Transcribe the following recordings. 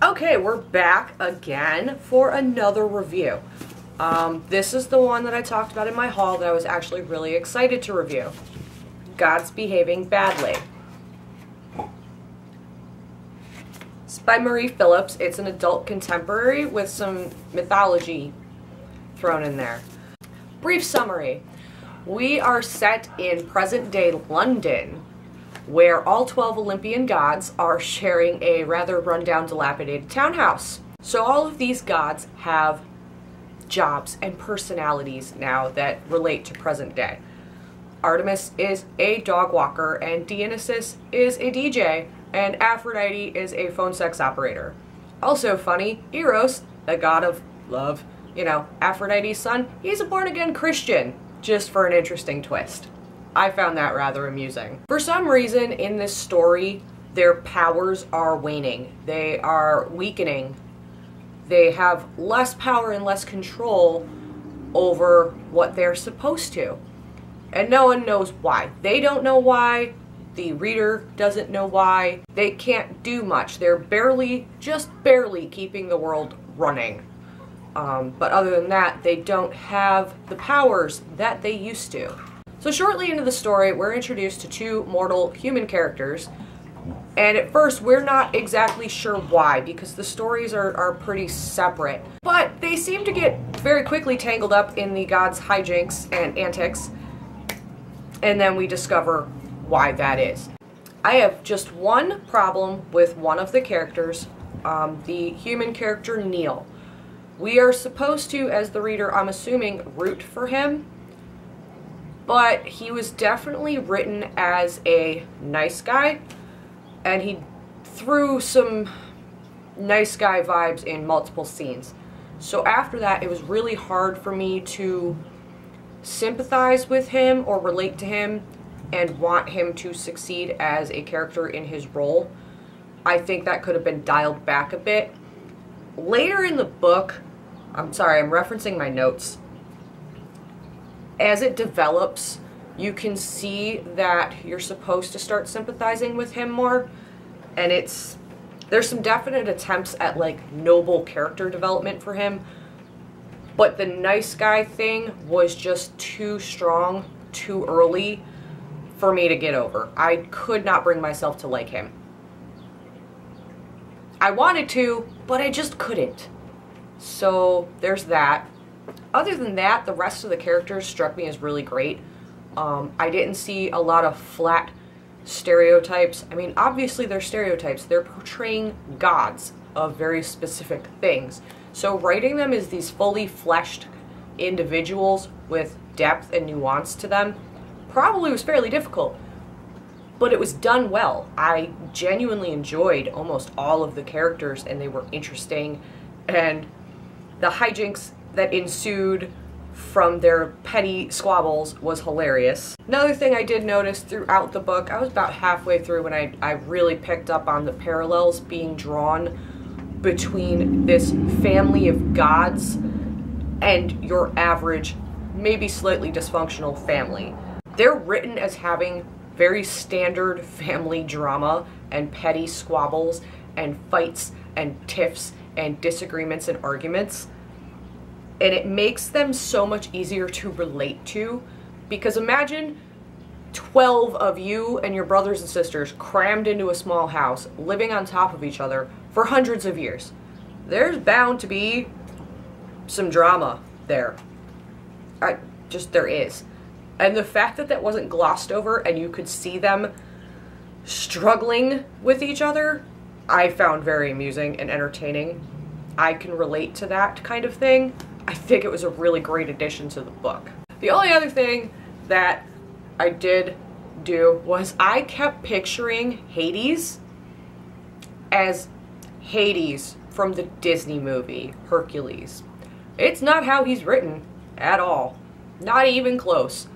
Okay, we're back again for another review. This is the one that I talked about in my haul that I was actually really excited to review. God's Behaving Badly. It's by Marie Phillips. It's an adult contemporary with some mythology thrown in there. Brief summary. We are set in present-day London, where all 12 Olympian gods are sharing a rather rundown, dilapidated townhouse. So all of these gods have jobs and personalities now that relate to present day. Artemis is a dog walker, and Dionysus is a DJ, and Aphrodite is a phone sex operator. Also funny, Eros, the god of love, you know, Aphrodite's son, he's a born-again Christian, just for an interesting twist. I found that rather amusing. For some reason in this story, their powers are waning. They are weakening. They have less power and less control over what they're supposed to. And no one knows why. They don't know why. The reader doesn't know why. They can't do much. They're barely, just barely keeping the world running. But other than that, they don't have the powers that they used to. So shortly into the story, we're introduced to two mortal human characters, and at first we're not exactly sure why, because the stories are pretty separate. But they seem to get very quickly tangled up in the gods' hijinks and antics, and then we discover why that is. I have just one problem with one of the characters, the human character Neil. We are supposed to, as the reader, I'm assuming, root for him. But he was definitely written as a nice guy, and he threw some nice guy vibes in multiple scenes. So after that, it was really hard for me to sympathize with him or relate to him and want him to succeed as a character in his role. I think that could have been dialed back a bit. Later in the book, I'm sorry, I'm referencing my notes. As it develops, you can see that you're supposed to start sympathizing with him more, and there's some definite attempts at like noble character development for him, but the nice guy thing was just too strong, too early for me to get over. I could not bring myself to like him. I wanted to, but I just couldn't. So there's that. Other than that, the rest of the characters struck me as really great. I didn't see a lot of flat stereotypes. I mean, obviously they're stereotypes. They're portraying gods of very specific things. So writing them as these fully fleshed individuals with depth and nuance to them probably was fairly difficult. But it was done well. I genuinely enjoyed almost all of the characters, and they were interesting. And the hijinks that ensued from their petty squabbles was hilarious. Another thing I did notice throughout the book, I was about halfway through when I really picked up on the parallels being drawn between this family of gods and your average, maybe slightly dysfunctional family. They're written as having very standard family drama and petty squabbles and fights and tiffs and disagreements and arguments. And it makes them so much easier to relate to, because imagine 12 of you and your brothers and sisters crammed into a small house, living on top of each other for hundreds of years. There's bound to be some drama there. There is. And the fact that that wasn't glossed over and you could see them struggling with each other, I found very amusing and entertaining. I can relate to that kind of thing. I think it was a really great addition to the book. The only other thing that I did do was I kept picturing Hades as Hades from the Disney movie, Hercules. It's not how he's written at all. Not even close.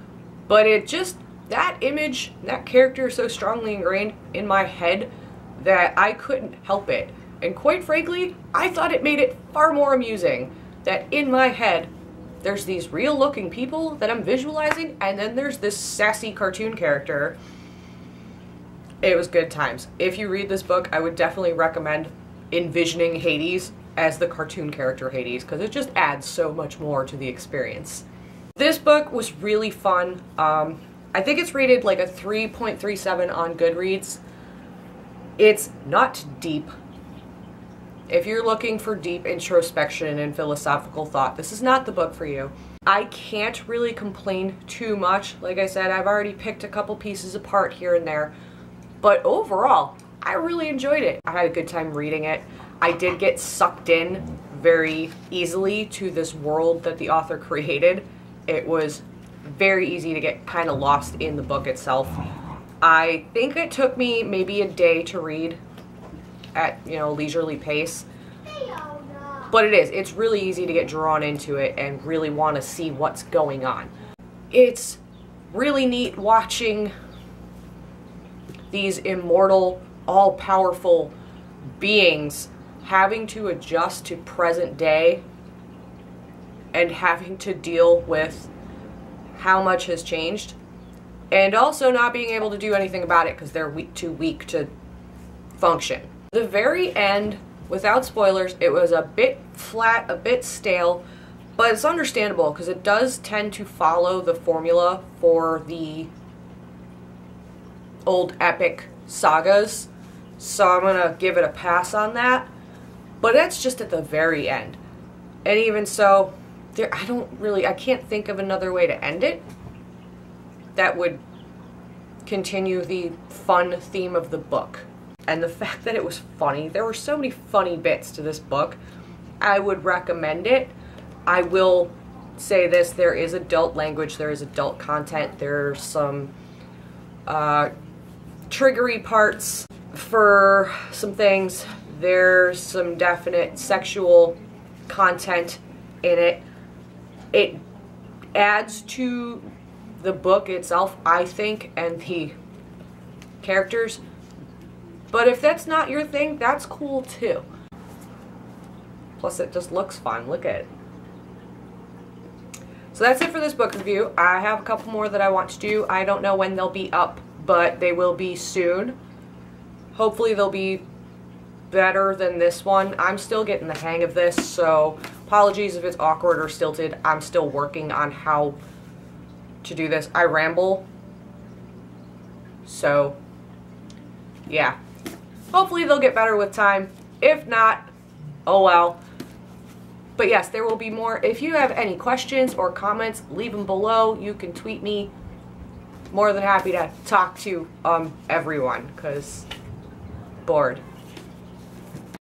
But it just, that image, that character is so strongly ingrained in my head that I couldn't help it. And quite frankly, I thought it made it far more amusing that in my head, there's these real-looking people that I'm visualizing, and then there's this sassy cartoon character. It was good times. If you read this book, I would definitely recommend envisioning Hades as the cartoon character Hades, because it just adds so much more to the experience. This book was really fun. I think it's rated like a 3.37 on Goodreads. It's not deep. If you're looking for deep introspection and philosophical thought, this is not the book for you. I can't really complain too much. Like I said, I've already picked a couple pieces apart here and there, but overall, I really enjoyed it. I had a good time reading it. I did get sucked in very easily to this world that the author created. It was very easy to get kind of lost in the book itself. I think it took me maybe a day to read at, you know, leisurely pace. But it's really easy to get drawn into it and really want to see what's going on. It's really neat watching these immortal, all-powerful beings having to adjust to present day and having to deal with how much has changed, and also not being able to do anything about it because they're too weak to function. The very end, without spoilers, it was a bit flat, a bit stale, but it's understandable because it does tend to follow the formula for the old epic sagas, so I'm gonna give it a pass on that. But that's just at the very end, and even so, I can't think of another way to end it that would continue the fun theme of the book. And the fact that it was funny, there were so many funny bits to this book. I would recommend it. I will say this, there is adult language, there is adult content, there's some triggery parts for some things. There's some definite sexual content in it. It adds to the book itself, I think, and the characters. But if that's not your thing, that's cool too. Plus it just looks fun. Look at it. So that's it for this book review. I have a couple more that I want to do. I don't know when they'll be up, but they will be soon. Hopefully they'll be better than this one. I'm still getting the hang of this, so apologies if it's awkward or stilted. I'm still working on how to do this. I ramble, so yeah. Hopefully they'll get better with time. If not, oh well. But yes, there will be more. If you have any questions or comments, leave them below. You can tweet me. More than happy to talk to everyone, because bored.